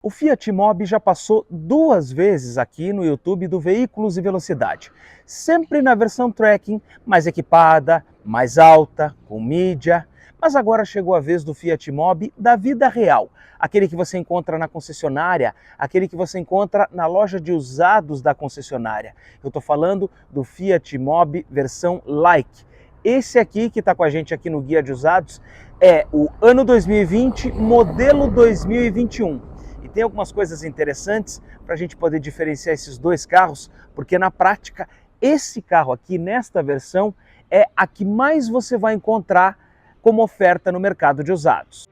O Fiat Mobi já passou 2 vezes aqui no YouTube do Veículos e Velocidade, sempre na versão Tracking, mais equipada, mais alta, com mídia, mas agora chegou a vez do Fiat Mobi da vida real, aquele que você encontra na concessionária, aquele que você encontra na loja de usados da concessionária. Eu estou falando do Fiat Mobi versão Like. Esse aqui que está com a gente aqui no Guia de Usados é o ano 2020, modelo 2021. E tem algumas coisas interessantes para a gente poder diferenciar esses dois carros, porque na prática, esse carro aqui, nesta versão, é a que mais você vai encontrar como oferta no mercado de usados.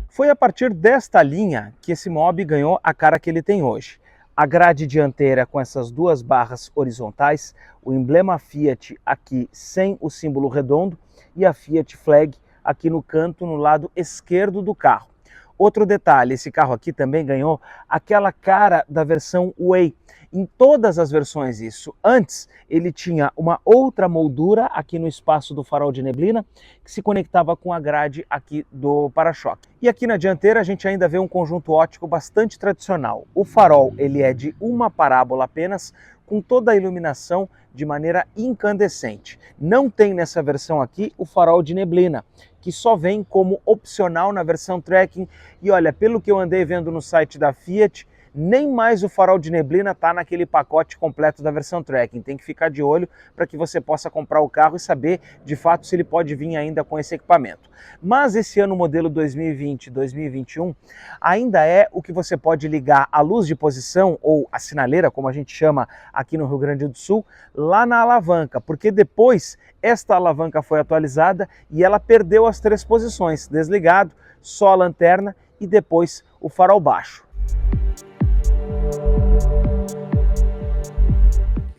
Foi a partir desta linha que esse Mobi ganhou a cara que ele tem hoje. A grade dianteira com essas duas barras horizontais, o emblema Fiat aqui sem o símbolo redondo e a Fiat Flag aqui no canto, no lado esquerdo do carro. Outro detalhe, esse carro aqui também ganhou aquela cara da versão Way. Em todas as versões isso. Antes, ele tinha uma outra moldura aqui no espaço do farol de neblina, que se conectava com a grade aqui do para-choque. E aqui na dianteira a gente ainda vê um conjunto óptico bastante tradicional. O farol, ele é de uma parábola apenas, com toda a iluminação de maneira incandescente. Não tem nessa versão aqui o farol de neblina, que só vem como opcional na versão Tracking. E olha, pelo que eu andei vendo no site da Fiat, nem mais o farol de neblina está naquele pacote completo da versão Tracking. Tem que ficar de olho para que você possa comprar o carro e saber de fato se ele pode vir ainda com esse equipamento. Mas esse ano modelo 2020-2021 ainda é o que você pode ligar a luz de posição, ou a sinaleira, como a gente chama aqui no Rio Grande do Sul, lá na alavanca, porque depois esta alavanca foi atualizada e ela perdeu as 3 posições, desligado, só a lanterna e depois o farol baixo.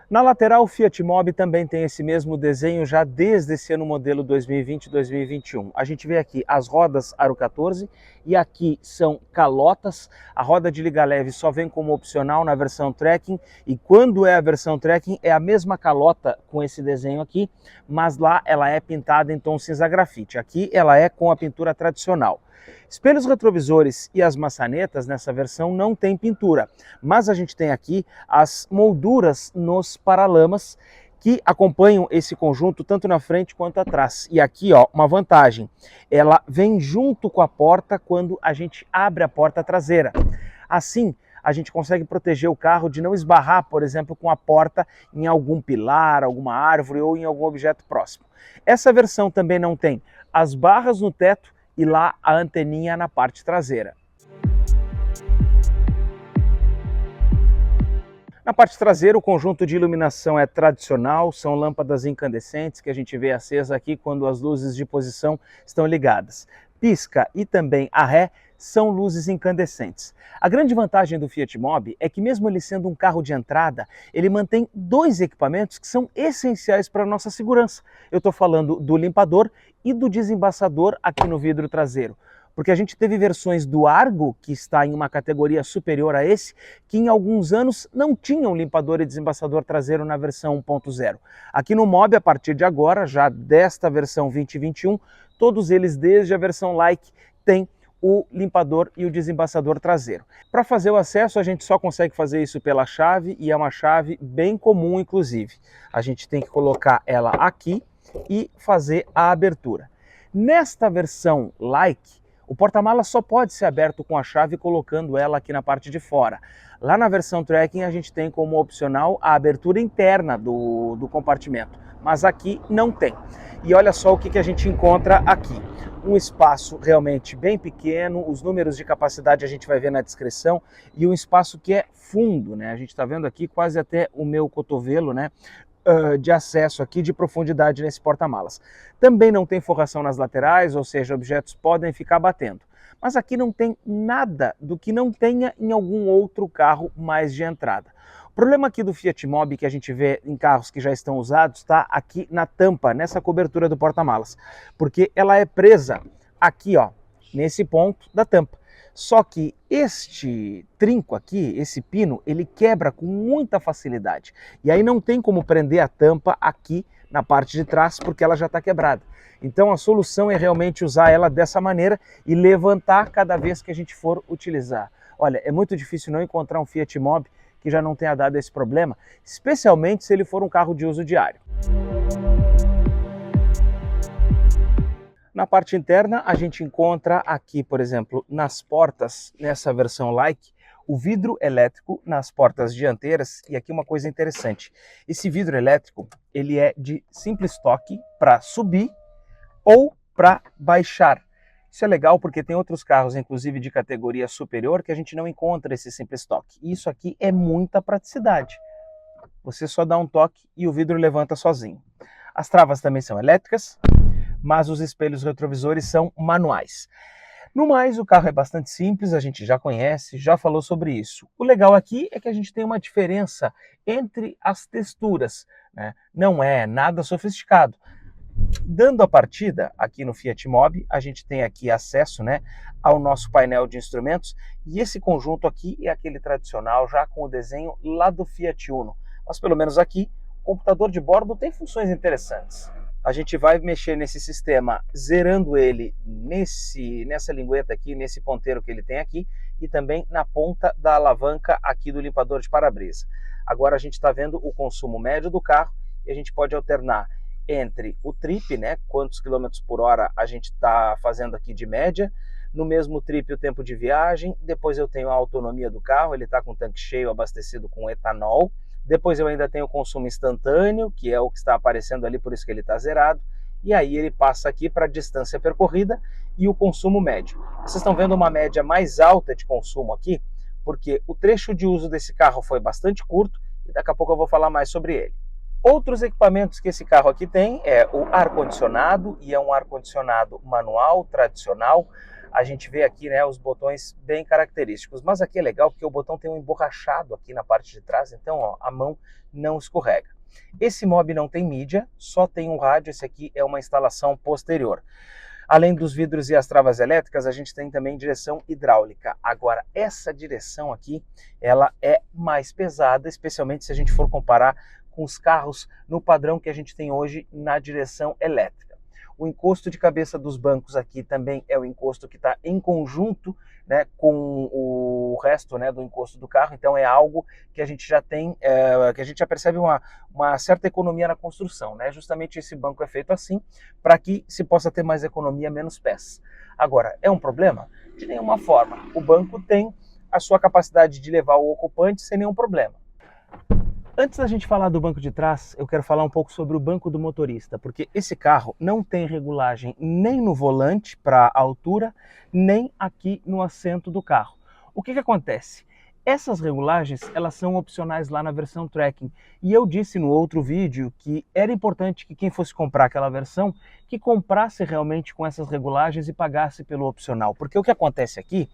Na lateral, o Fiat Mobi também tem esse mesmo desenho já desde esse ano modelo 2020-2021. A gente vê aqui as rodas Aro 14 e aqui são calotas. A roda de liga leve só vem como opcional na versão Tracking, e quando é a versão Tracking é a mesma calota com esse desenho aqui, mas lá ela é pintada em tom cinza grafite. Aqui ela é com a pintura tradicional. Espelhos retrovisores e as maçanetas nessa versão não tem pintura, mas a gente tem aqui as molduras nos paralamas que acompanham esse conjunto tanto na frente quanto atrás. E aqui, ó, uma vantagem, ela vem junto com a porta quando a gente abre a porta traseira. Assim, a gente consegue proteger o carro de não esbarrar, por exemplo, com a porta em algum pilar, alguma árvore ou em algum objeto próximo. Essa versão também não tem as barras no teto e lá a anteninha na parte traseira. Na parte traseira, o conjunto de iluminação é tradicional, são lâmpadas incandescentes que a gente vê acesa aqui quando as luzes de posição estão ligadas. Pisca e também a ré são luzes incandescentes. A grande vantagem do Fiat Mobi é que, mesmo ele sendo um carro de entrada, ele mantém 2 equipamentos que são essenciais para a nossa segurança. Eu estou falando do limpador e do desembaçador aqui no vidro traseiro. Porque a gente teve versões do Argo, que está em uma categoria superior a esse, que em alguns anos não tinham limpador e desembaçador traseiro na versão 1.0. Aqui no Mobi, a partir de agora, já desta versão 2021, todos eles, desde a versão Like, têm o limpador e o desembaçador traseiro. Para fazer o acesso, a gente só consegue fazer isso pela chave, e é uma chave bem comum, inclusive. A gente tem que colocar ela aqui e fazer a abertura. Nesta versão Like, o porta-malas só pode ser aberto com a chave colocando ela aqui na parte de fora. Lá na versão Tracking a gente tem como opcional a abertura interna do compartimento, mas aqui não tem. E olha só o que a gente encontra aqui. Um espaço realmente bem pequeno, os números de capacidade a gente vai ver na descrição, e um espaço que é fundo, né? A gente está vendo aqui quase até o meu cotovelo, né? De acesso aqui, de profundidade nesse porta-malas. Também não tem forração nas laterais, ou seja, objetos podem ficar batendo. Mas aqui não tem nada do que não tenha em algum outro carro mais de entrada. O problema aqui do Fiat Mobi, que a gente vê em carros que já estão usados, está aqui na tampa, nessa cobertura do porta-malas, porque ela é presa aqui, ó, nesse ponto da tampa. Só que este trinco aqui, esse pino, ele quebra com muita facilidade. E aí não tem como prender a tampa aqui na parte de trás porque ela já está quebrada. Então a solução é realmente usar ela dessa maneira e levantar cada vez que a gente for utilizar. Olha, é muito difícil não encontrar um Fiat Mobi que já não tenha dado esse problema, especialmente se ele for um carro de uso diário. Na parte interna, a gente encontra aqui, por exemplo, nas portas, nessa versão Like, o vidro elétrico nas portas dianteiras. E aqui uma coisa interessante, esse vidro elétrico, ele é de simples toque para subir ou para baixar. Isso é legal porque tem outros carros, inclusive de categoria superior, que a gente não encontra esse simples toque. E isso aqui é muita praticidade. Você só dá um toque e o vidro levanta sozinho. As travas também são elétricas, mas os espelhos retrovisores são manuais. No mais, o carro é bastante simples, a gente já conhece, já falou sobre isso. O legal aqui é que a gente tem uma diferença entre as texturas, né? Não é nada sofisticado. Dando a partida aqui no Fiat Mobi, a gente tem aqui acesso, né, ao nosso painel de instrumentos, e esse conjunto aqui é aquele tradicional já com o desenho lá do Fiat Uno. Mas pelo menos aqui, o computador de bordo tem funções interessantes. A gente vai mexer nesse sistema zerando ele nessa lingueta aqui, nesse ponteiro que ele tem aqui, e também na ponta da alavanca aqui do limpador de para-brisa. Agora a gente está vendo o consumo médio do carro e a gente pode alternar entre o trip, né, quantos quilômetros por hora a gente está fazendo aqui de média, no mesmo trip o tempo de viagem, depois eu tenho a autonomia do carro, ele está com o tanque cheio abastecido com etanol, depois eu ainda tenho o consumo instantâneo, que é o que está aparecendo ali, por isso que ele está zerado, e aí ele passa aqui para a distância percorrida e o consumo médio. Vocês estão vendo uma média mais alta de consumo aqui, porque o trecho de uso desse carro foi bastante curto, e daqui a pouco eu vou falar mais sobre ele. Outros equipamentos que esse carro aqui tem é o ar-condicionado, e é um ar-condicionado manual, tradicional. A gente vê aqui, né, os botões bem característicos, mas aqui é legal porque o botão tem um emborrachado aqui na parte de trás, então ó, a mão não escorrega. Esse Mobi não tem mídia, só tem um rádio, esse aqui é uma instalação posterior. Além dos vidros e as travas elétricas, a gente tem também direção hidráulica. Agora, essa direção aqui, ela é mais pesada, especialmente se a gente for comparar com os carros no padrão que a gente tem hoje na direção elétrica. O encosto de cabeça dos bancos aqui também é o encosto que está em conjunto, né, com o resto, né, do encosto do carro, então é algo que a gente já tem, que a gente já percebe uma certa economia na construção, né? Justamente esse banco é feito assim, para que se possa ter mais economia, menos pés. Agora, é um problema? De nenhuma forma. O banco tem a sua capacidade de levar o ocupante sem nenhum problema. Antes da gente falar do banco de trás, eu quero falar um pouco sobre o banco do motorista, porque esse carro não tem regulagem nem no volante para altura, nem aqui no assento do carro. O que acontece? Essas regulagens, elas são opcionais lá na versão Tracking, e eu disse no outro vídeo que era importante que quem fosse comprar aquela versão, que comprasse realmente com essas regulagens e pagasse pelo opcional, porque o que acontece aqui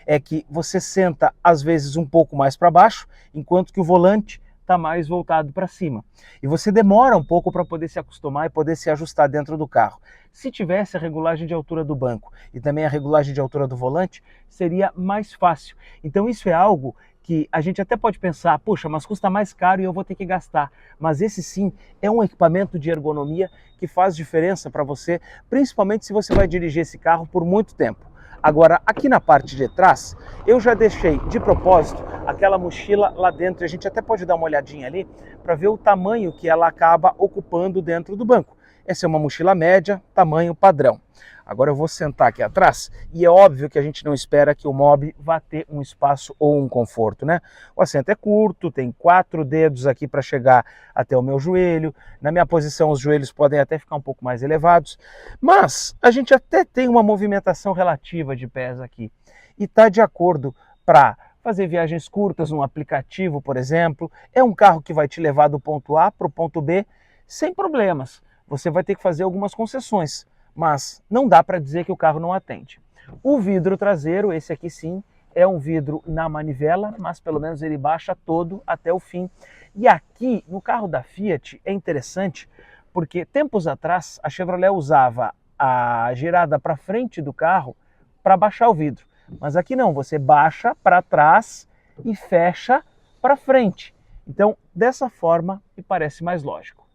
é que você senta às vezes um pouco mais para baixo, enquanto que o volante está mais voltado para cima. E você demora um pouco para poder se acostumar e poder se ajustar dentro do carro. Se tivesse a regulagem de altura do banco e também a regulagem de altura do volante, seria mais fácil. Então isso é algo que a gente até pode pensar, puxa, mas custa mais caro e eu vou ter que gastar. Mas esse sim é um equipamento de ergonomia que faz diferença para você, principalmente se você vai dirigir esse carro por muito tempo. Agora, aqui na parte de trás, eu já deixei de propósito aquela mochila lá dentro. A gente até pode dar uma olhadinha ali para ver o tamanho que ela acaba ocupando dentro do banco. Essa é uma mochila média, tamanho padrão. Agora eu vou sentar aqui atrás e é óbvio que a gente não espera que o Mobi vá ter um espaço ou um conforto, né? O assento é curto, tem 4 dedos aqui para chegar até o meu joelho. Na minha posição os joelhos podem até ficar um pouco mais elevados, mas a gente até tem uma movimentação relativa de pés aqui e está de acordo para fazer viagens curtas no aplicativo, por exemplo. É um carro que vai te levar do ponto A para o ponto B sem problemas. Você vai ter que fazer algumas concessões, mas não dá para dizer que o carro não atende. O vidro traseiro, esse aqui sim, é um vidro na manivela, mas pelo menos ele baixa todo até o fim. E aqui, no carro da Fiat, é interessante, porque tempos atrás a Chevrolet usava a girada para frente do carro para baixar o vidro. Mas aqui não, você baixa para trás e fecha para frente. Então, dessa forma, me parece mais lógico.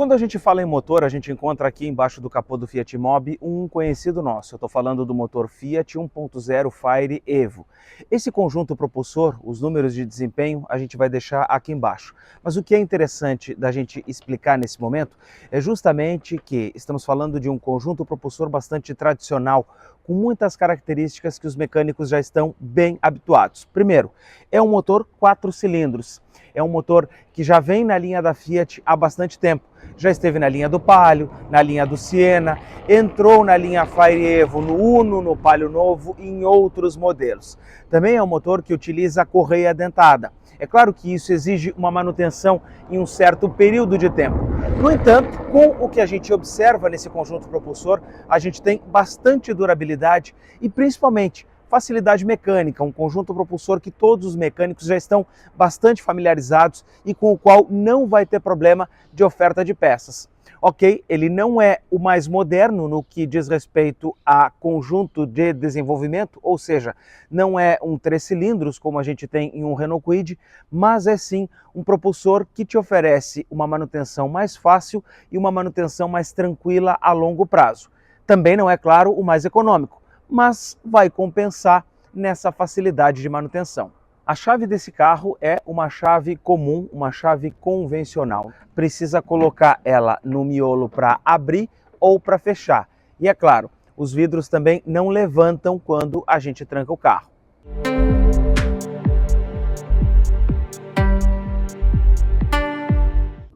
Quando a gente fala em motor, a gente encontra aqui embaixo do capô do Fiat Mobi um conhecido nosso. Eu estou falando do motor Fiat 1.0 Fire Evo. Esse conjunto propulsor, os números de desempenho, a gente vai deixar aqui embaixo. Mas o que é interessante da gente explicar nesse momento é justamente que estamos falando de um conjunto propulsor bastante tradicional, com muitas características que os mecânicos já estão bem habituados. Primeiro, é um motor 4 cilindros. É um motor que já vem na linha da Fiat há bastante tempo. Já esteve na linha do Palio, na linha do Siena, entrou na linha Fire Evo, no Uno, no Palio Novo e em outros modelos. Também é um motor que utiliza correia dentada. É claro que isso exige uma manutenção em um certo período de tempo. No entanto, com o que a gente observa nesse conjunto propulsor, a gente tem bastante durabilidade e principalmente facilidade mecânica, um conjunto propulsor que todos os mecânicos já estão bastante familiarizados e com o qual não vai ter problema de oferta de peças. Ok, ele não é o mais moderno no que diz respeito a conjunto de desenvolvimento, ou seja, não é um 3 cilindros como a gente tem em um Renault Kwid, mas é sim um propulsor que te oferece uma manutenção mais fácil e uma manutenção mais tranquila a longo prazo. Também não é, claro, o mais econômico, mas vai compensar nessa facilidade de manutenção. A chave desse carro é uma chave comum, uma chave convencional. Precisa colocar ela no miolo para abrir ou para fechar. E é claro, os vidros também não levantam quando a gente tranca o carro.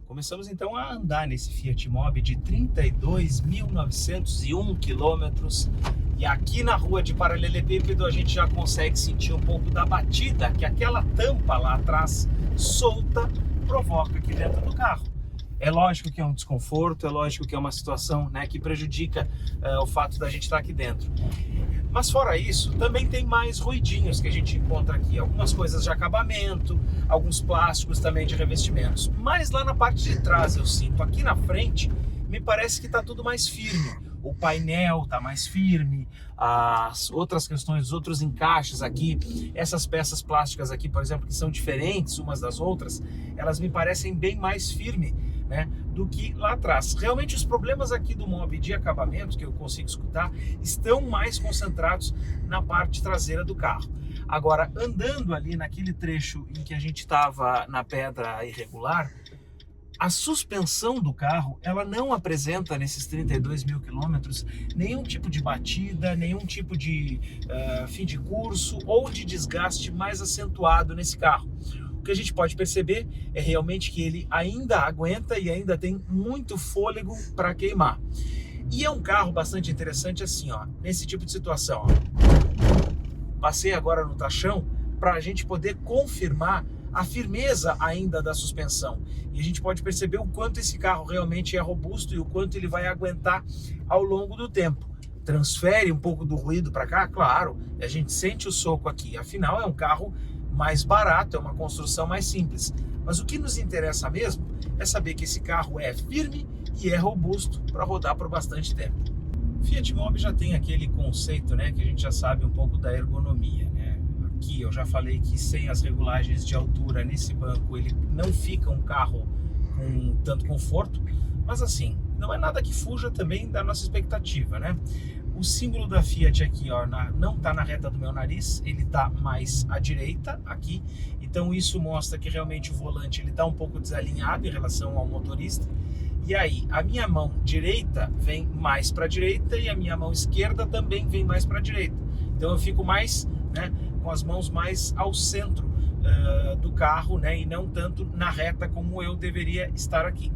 Começamos então a andar nesse Fiat Mobi de 32.901 quilômetros e aqui na rua de Paralelepípedo a gente já consegue sentir um pouco da batida que aquela tampa lá atrás solta provoca aqui dentro do carro. É lógico que é um desconforto, é lógico que é uma situação, né, que prejudica o fato da gente estar aqui dentro. Mas fora isso, também tem mais ruidinhos que a gente encontra aqui. Algumas coisas de acabamento, alguns plásticos também de revestimentos. Mas lá na parte de trás eu sinto, aqui na frente, me parece que está tudo mais firme. O painel está mais firme, as outras questões, os outros encaixes aqui, essas peças plásticas aqui, por exemplo, que são diferentes umas das outras, elas me parecem bem mais firmes, né, do que lá atrás. Realmente os problemas aqui do Mobi de acabamento, que eu consigo escutar, estão mais concentrados na parte traseira do carro. Agora, andando ali naquele trecho em que a gente estava na pedra irregular, a suspensão do carro, ela não apresenta nesses 32 mil quilômetros nenhum tipo de batida, nenhum tipo de fim de curso ou de desgaste mais acentuado nesse carro. O que a gente pode perceber é realmente que ele ainda aguenta e ainda tem muito fôlego para queimar. E é um carro bastante interessante assim, ó, nesse tipo de situação. Ó. Passei agora no tachão para a gente poder confirmar a firmeza ainda da suspensão. E a gente pode perceber o quanto esse carro realmente é robusto e o quanto ele vai aguentar ao longo do tempo. Transfere um pouco do ruído para cá, claro, a gente sente o soco aqui. Afinal, é um carro mais barato, é uma construção mais simples. Mas o que nos interessa mesmo é saber que esse carro é firme e é robusto para rodar por bastante tempo. Fiat Mobi já tem aquele conceito, né, que a gente já sabe um pouco da ergonomia, né? Aqui eu já falei que sem as regulagens de altura nesse banco ele não fica um carro com tanto conforto, mas assim, não é nada que fuja também da nossa expectativa, né? O símbolo da Fiat aqui, ó, não está na reta do meu nariz, ele está mais à direita aqui, então isso mostra que realmente o volante ele está um pouco desalinhado em relação ao motorista. E aí, a minha mão direita vem mais para a direita e a minha mão esquerda também vem mais para a direita. Então eu fico mais, né, com as mãos mais ao centro do carro, né, e não tanto na reta como eu deveria estar aqui.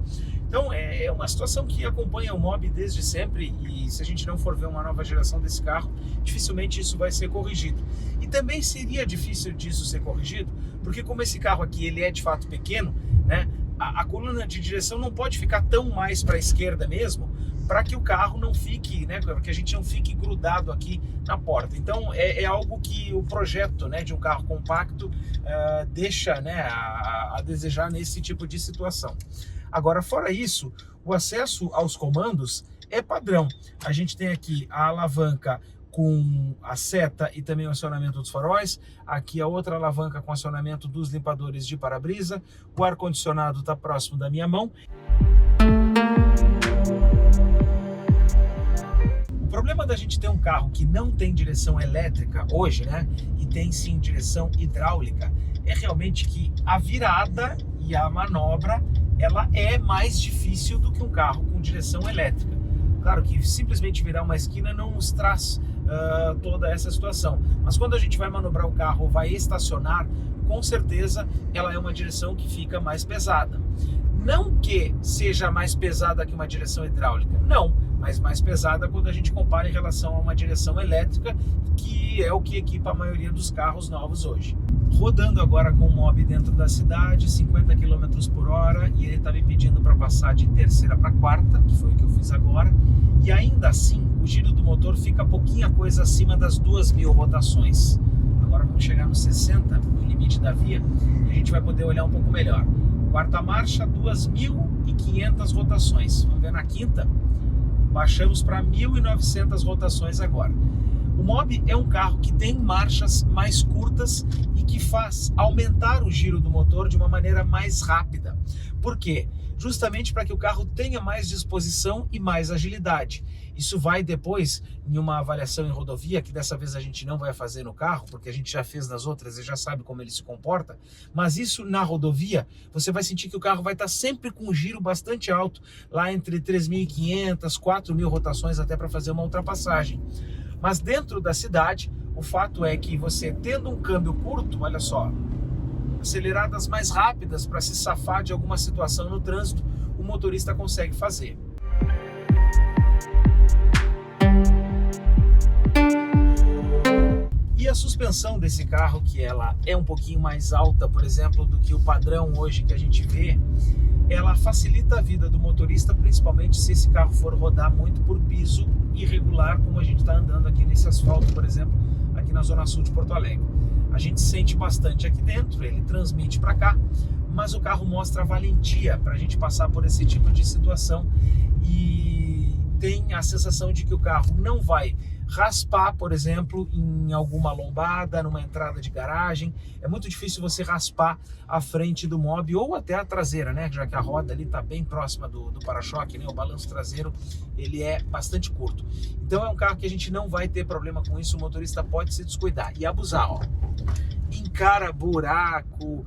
Então é uma situação que acompanha o Mobi desde sempre e se a gente não for ver uma nova geração desse carro, dificilmente isso vai ser corrigido. E também seria difícil disso ser corrigido, porque como esse carro aqui ele é de fato pequeno, né, a coluna de direção não pode ficar tão mais para a esquerda mesmo, para que o carro não fique, né, para que a gente não fique grudado aqui na porta. Então é algo que o projeto, né, de um carro compacto deixa, né, a desejar nesse tipo de situação. Agora, fora isso, o acesso aos comandos é padrão. A gente tem aqui a alavanca com a seta e também o acionamento dos faróis. Aqui a outra alavanca com acionamento dos limpadores de para-brisa. O ar-condicionado está próximo da minha mão. O problema da gente ter um carro que não tem direção elétrica hoje, né, e tem sim direção hidráulica, é realmente que a virada e a manobra, ela é mais difícil do que um carro com direção elétrica. Claro que simplesmente virar uma esquina não nos traz toda essa situação, mas quando a gente vai manobrar o carro ou vai estacionar, com certeza ela é uma direção que fica mais pesada. Não que seja mais pesada que uma direção hidráulica, não, mas mais pesada quando a gente compara em relação a uma direção elétrica, que é o que equipa a maioria dos carros novos hoje. Rodando agora com o Mobi dentro da cidade, 50 km por hora, e ele está me pedindo para passar de terceira para quarta, que foi o que eu fiz agora, e ainda assim o giro do motor fica pouquinha coisa acima das 2.000 rotações. Agora vamos chegar nos 60, no limite da via, e a gente vai poder olhar um pouco melhor. Quarta marcha, 2.500 rotações. Vamos ver na quinta, baixamos para 1.900 rotações agora. O Mobi é um carro que tem marchas mais curtas e que faz aumentar o giro do motor de uma maneira mais rápida. Por quê? Justamente para que o carro tenha mais disposição e mais agilidade. Isso vai depois, em uma avaliação em rodovia, que dessa vez a gente não vai fazer no carro, porque a gente já fez nas outras e já sabe como ele se comporta, mas isso na rodovia, você vai sentir que o carro vai estar sempre com um giro bastante alto, lá entre 3.500, 4.000 rotações até para fazer uma ultrapassagem. Mas dentro da cidade, o fato é que você tendo um câmbio curto, olha só, aceleradas mais rápidas para se safar de alguma situação no trânsito, o motorista consegue fazer. E a suspensão desse carro, que ela é um pouquinho mais alta, por exemplo, do que o padrão hoje que a gente vê, ela facilita a vida do motorista, principalmente se esse carro for rodar muito por piso irregular, como a gente está andando aqui nesse asfalto, por exemplo, aqui na Zona Sul de Porto Alegre. A gente sente bastante aqui dentro, ele transmite para cá, mas o carro mostra a valentia para a gente passar por esse tipo de situação e tem a sensação de que o carro não vai raspar, por exemplo, em alguma lombada, numa entrada de garagem. É muito difícil você raspar a frente do Mobi ou até a traseira, né? Já que a roda ali está bem próxima do para-choque, né? O balanço traseiro, ele é bastante curto. Então é um carro que a gente não vai ter problema com isso, o motorista pode se descuidar e abusar, ó. Encara buraco,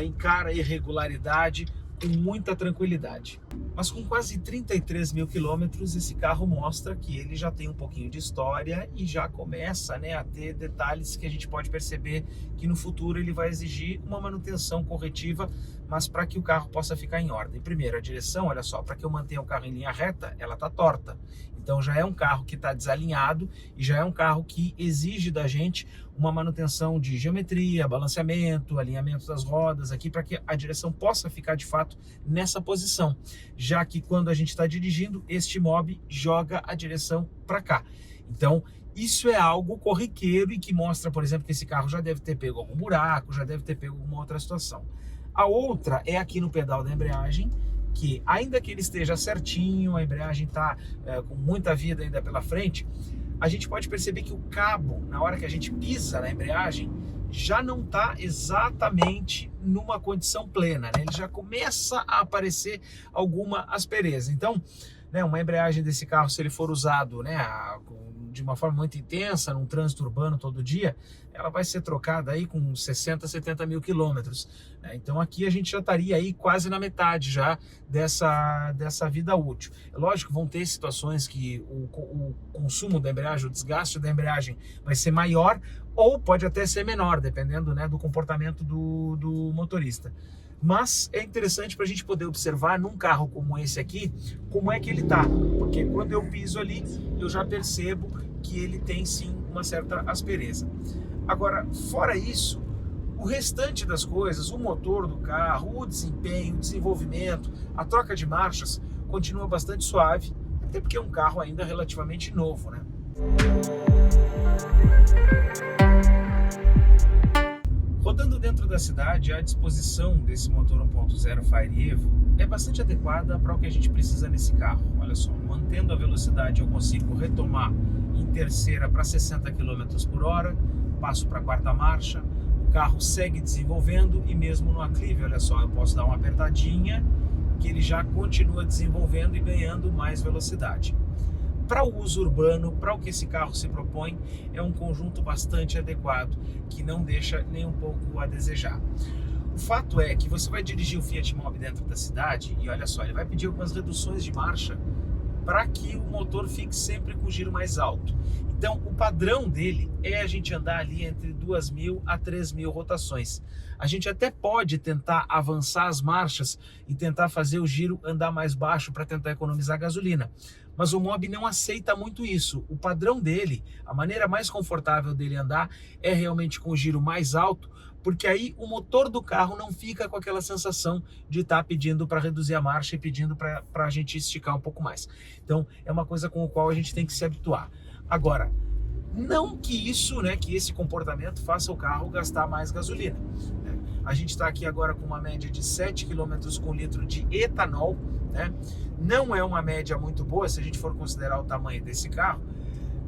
encara irregularidade com muita tranquilidade. Mas com quase 33.000 quilômetros, esse carro mostra que ele já tem um pouquinho de história e já começa, né, a ter detalhes que a gente pode perceber que no futuro ele vai exigir uma manutenção corretiva, mas para que o carro possa ficar em ordem. Primeiro, a direção, olha só, para que eu mantenha o carro em linha reta, ela está torta. Então já é um carro que está desalinhado e já é um carro que exige da gente uma manutenção de geometria, balanceamento, alinhamento das rodas aqui para que a direção possa ficar de fato nessa posição, já que quando a gente está dirigindo, este Mobi joga a direção para cá. Então isso é algo corriqueiro e que mostra, por exemplo, que esse carro já deve ter pego algum buraco, já deve ter pego alguma outra situação. A outra é aqui no pedal da embreagem, que ainda que ele esteja certinho, a embreagem está com muita vida ainda pela frente, a gente pode perceber que o cabo, na hora que a gente pisa na embreagem, já não está exatamente numa condição plena, né? Ele já começa a aparecer alguma aspereza. Então, né, uma embreagem desse carro, se ele for usado, né, de uma forma muito intensa, num trânsito urbano todo dia, ela vai ser trocada aí com 60, 70 mil quilômetros. Né? Então aqui a gente já estaria aí quase na metade já dessa vida útil. É lógico que vão ter situações que o consumo da embreagem, o desgaste da embreagem vai ser maior ou pode até ser menor, dependendo, né, do comportamento do motorista. Mas é interessante para a gente poder observar num carro como esse aqui, como é que ele tá, porque quando eu piso ali, eu já percebo que ele tem sim uma certa aspereza. Agora, fora isso, o restante das coisas, o motor do carro, o desempenho, o desenvolvimento, a troca de marchas, continua bastante suave, até porque é um carro ainda relativamente novo, né? Rodando dentro da cidade, a disposição desse motor 1.0 Fire Evo é bastante adequada para o que a gente precisa nesse carro. Olha só, mantendo a velocidade eu consigo retomar em terceira para 60 km por hora, passo para a quarta marcha, o carro segue desenvolvendo e mesmo no aclive, olha só, eu posso dar uma apertadinha que ele já continua desenvolvendo e ganhando mais velocidade. Para o uso urbano, para o que esse carro se propõe, é um conjunto bastante adequado, que não deixa nem um pouco a desejar. O fato é que você vai dirigir o Fiat Mobi dentro da cidade e olha só, ele vai pedir algumas reduções de marcha para que o motor fique sempre com o giro mais alto. Então, o padrão dele é a gente andar ali entre 2.000 a 3.000 rotações. A gente até pode tentar avançar as marchas e tentar fazer o giro andar mais baixo para tentar economizar gasolina. Mas o Mobi não aceita muito isso. O padrão dele, a maneira mais confortável dele andar é realmente com o giro mais alto, porque aí o motor do carro não fica com aquela sensação de estar pedindo para reduzir a marcha e pedindo para a gente esticar um pouco mais. Então, é uma coisa com a qual a gente tem que se habituar. Agora, não que isso, que esse comportamento faça o carro gastar mais gasolina. A gente está aqui agora com uma média de 7 km com litro de etanol, Não é uma média muito boa se a gente for considerar o tamanho desse carro,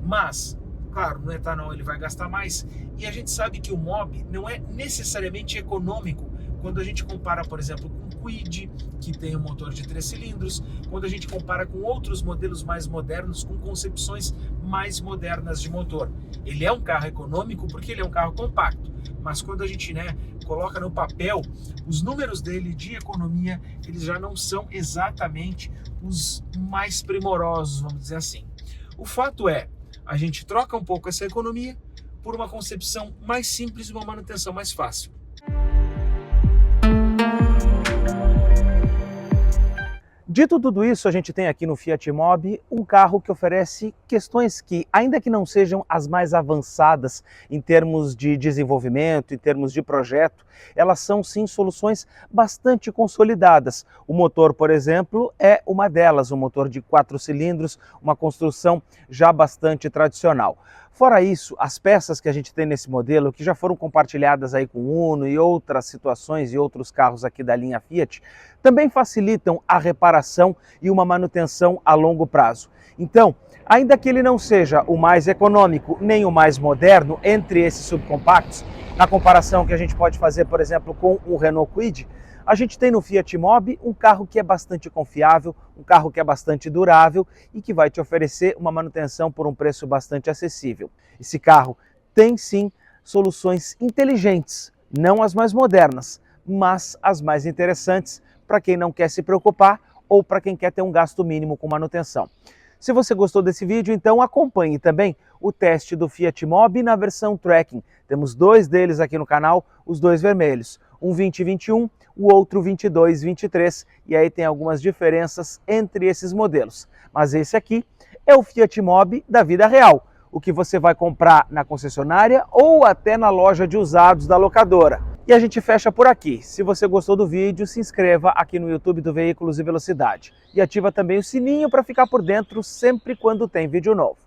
mas, claro, no etanol ele vai gastar mais, e a gente sabe que o Mobi não é necessariamente econômico quando a gente compara, por exemplo, com o Kwid, que tem um motor de 3 cilindros, quando a gente compara com outros modelos mais modernos, com concepções mais modernas de motor. Ele é um carro econômico porque ele é um carro compacto, mas quando a gente coloca no papel, os números dele de economia, eles já não são exatamente os mais primorosos, vamos dizer assim. O fato é, a gente troca um pouco essa economia por uma concepção mais simples e uma manutenção mais fácil. Dito tudo isso, a gente tem aqui no Fiat Mobi um carro que oferece questões que, ainda que não sejam as mais avançadas em termos de desenvolvimento, em termos de projeto, elas são sim soluções bastante consolidadas. O motor, por exemplo, é uma delas, um motor de 4 cilindros, uma construção já bastante tradicional. Fora isso, as peças que a gente tem nesse modelo, que já foram compartilhadas aí com o Uno e outras situações e outros carros aqui da linha Fiat, também facilitam a reparação e uma manutenção a longo prazo. Então, ainda que ele não seja o mais econômico nem o mais moderno entre esses subcompactos, na comparação que a gente pode fazer, por exemplo, com o Renault Kwid, a gente tem no Fiat Mobi um carro que é bastante confiável, um carro que é bastante durável e que vai te oferecer uma manutenção por um preço bastante acessível. Esse carro tem sim soluções inteligentes, não as mais modernas, mas as mais interessantes para quem não quer se preocupar ou para quem quer ter um gasto mínimo com manutenção. Se você gostou desse vídeo, então acompanhe também o teste do Fiat Mobi na versão Tracking. Temos 2 deles aqui no canal, os 2 vermelhos, um 2021, o outro 22-23, e aí tem algumas diferenças entre esses modelos. Mas esse aqui é o Fiat Mobi da vida real, o que você vai comprar na concessionária ou até na loja de usados da locadora. E a gente fecha por aqui. Se você gostou do vídeo, se inscreva aqui no YouTube do Veículos e Velocidade. E ativa também o sininho para ficar por dentro sempre quando tem vídeo novo.